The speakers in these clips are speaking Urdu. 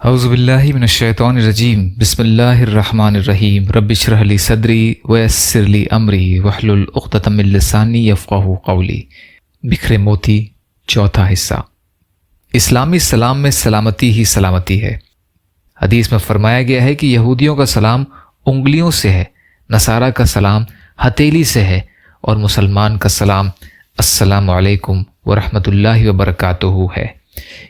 اعوذ باللہ من الشیطان الرجیم بسم اللہ الرحمن الرحیم رب اشرح لی صدری ویسر لی امری واحلل عقدۃ من لسانی یفقہوا قولی۔ بکھرے موتی، چوتھا حصہ۔ اسلامی سلام میں سلامتی ہی سلامتی ہے۔ حدیث میں فرمایا گیا ہے کہ یہودیوں کا سلام انگلیوں سے ہے، نصارہ کا سلام ہتھیلی سے ہے، اور مسلمان کا سلام السلام علیکم ورحمۃ اللہ وبرکاتہ ہے۔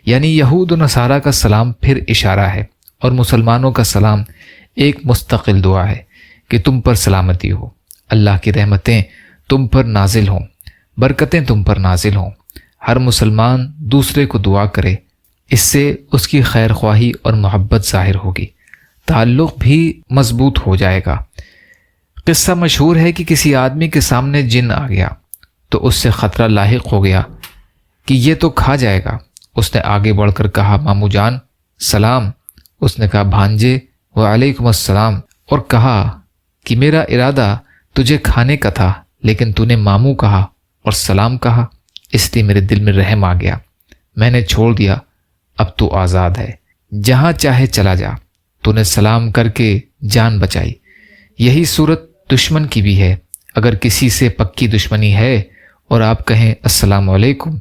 یعنی یہود و نصارہ کا سلام پھر اشارہ ہے، اور مسلمانوں کا سلام ایک مستقل دعا ہے کہ تم پر سلامتی ہو، اللہ کی رحمتیں تم پر نازل ہوں، برکتیں تم پر نازل ہوں۔ ہر مسلمان دوسرے کو دعا کرے، اس سے اس کی خیر خواہی اور محبت ظاہر ہوگی، تعلق بھی مضبوط ہو جائے گا۔ قصہ مشہور ہے کہ کسی آدمی کے سامنے جن آ گیا تو اس سے خطرہ لاحق ہو گیا کہ یہ تو کھا جائے گا۔ اس نے آگے بڑھ کر کہا، مامو جان سلام۔ اس نے کہا، بھانجے وعلیکم السلام، اور کہا کہ میرا ارادہ تجھے کھانے کا تھا، لیکن تو نے مامو کہا اور سلام کہا، اس لیے میرے دل میں رحم آ گیا، میں نے چھوڑ دیا، اب تو آزاد ہے، جہاں چاہے چلا جا۔ تو نے سلام کر کے جان بچائی۔ یہی صورت دشمن کی بھی ہے۔ اگر کسی سے پکی دشمنی ہے اور آپ کہیں السلام علیکم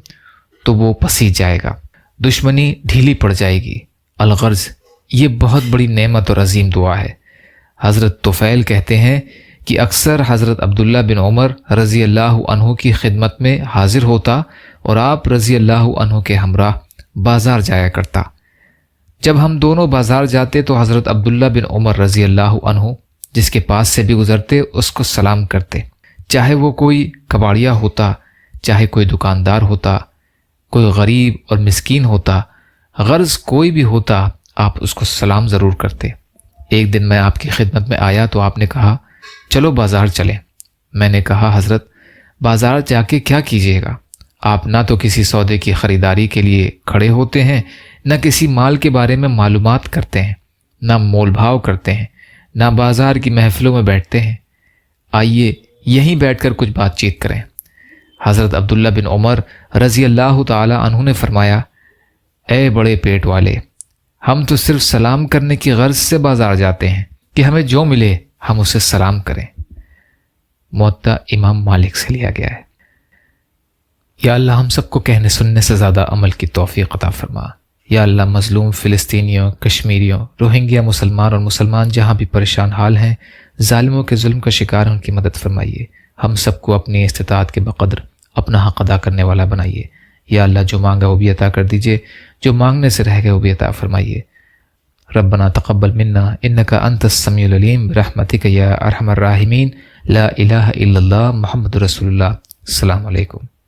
تو وہ پسیج جائے گا، دشمنی ڈھیلی پڑ جائے گی۔ الغرض یہ بہت بڑی نعمت اور عظیم دعا ہے۔ حضرت طفیل کہتے ہیں کہ اکثر حضرت عبداللہ بن عمر رضی اللہ عنہ کی خدمت میں حاضر ہوتا اور آپ رضی اللہ عنہ کے ہمراہ بازار جایا کرتا۔ جب ہم دونوں بازار جاتے تو حضرت عبداللہ بن عمر رضی اللہ عنہ جس کے پاس سے بھی گزرتے اس کو سلام کرتے، چاہے وہ کوئی کباڑیا ہوتا، چاہے کوئی دکاندار ہوتا، کوئی غریب اور مسکین ہوتا، غرض کوئی بھی ہوتا، آپ اس کو سلام ضرور کرتے۔ ایک دن میں آپ کی خدمت میں آیا تو آپ نے کہا، چلو بازار چلیں۔ میں نے کہا، حضرت بازار جا کے کیا کیجیے گا؟ آپ نہ تو کسی سودے کی خریداری کے لیے کھڑے ہوتے ہیں، نہ کسی مال کے بارے میں معلومات کرتے ہیں، نہ مول بھاؤ کرتے ہیں، نہ بازار کی محفلوں میں بیٹھتے ہیں۔ آئیے یہیں بیٹھ کر کچھ بات چیت کریں۔ حضرت عبداللہ بن عمر رضی اللہ تعالی عنہ نے فرمایا، اے بڑے پیٹ والے، ہم تو صرف سلام کرنے کی غرض سے بازار جاتے ہیں کہ ہمیں جو ملے ہم اسے سلام کریں۔ موطا امام مالک سے لیا گیا ہے۔ یا اللہ ہم سب کو کہنے سننے سے زیادہ عمل کی توفیق عطا فرما۔ یا اللہ مظلوم فلسطینیوں، کشمیریوں، روہنگیا مسلمان اور مسلمان جہاں بھی پریشان حال ہیں، ظالموں کے ظلم کا شکار ان کی مدد فرمائیے۔ ہم سب کو اپنی استطاعت کے بقدر اپنا حق ادا کرنے والا بنائیے۔ یا اللہ جو مانگا وہ بھی عطا کر دیجیے، جو مانگنے سے رہ گئے وہ بھی عطا فرمائیے۔ ربنا تقبل منا انک انت السمیع العلیم برحمتک یا ارحم الراحمین۔ لا الہ الا اللہ محمد رسول اللہ۔ السلام علیکم۔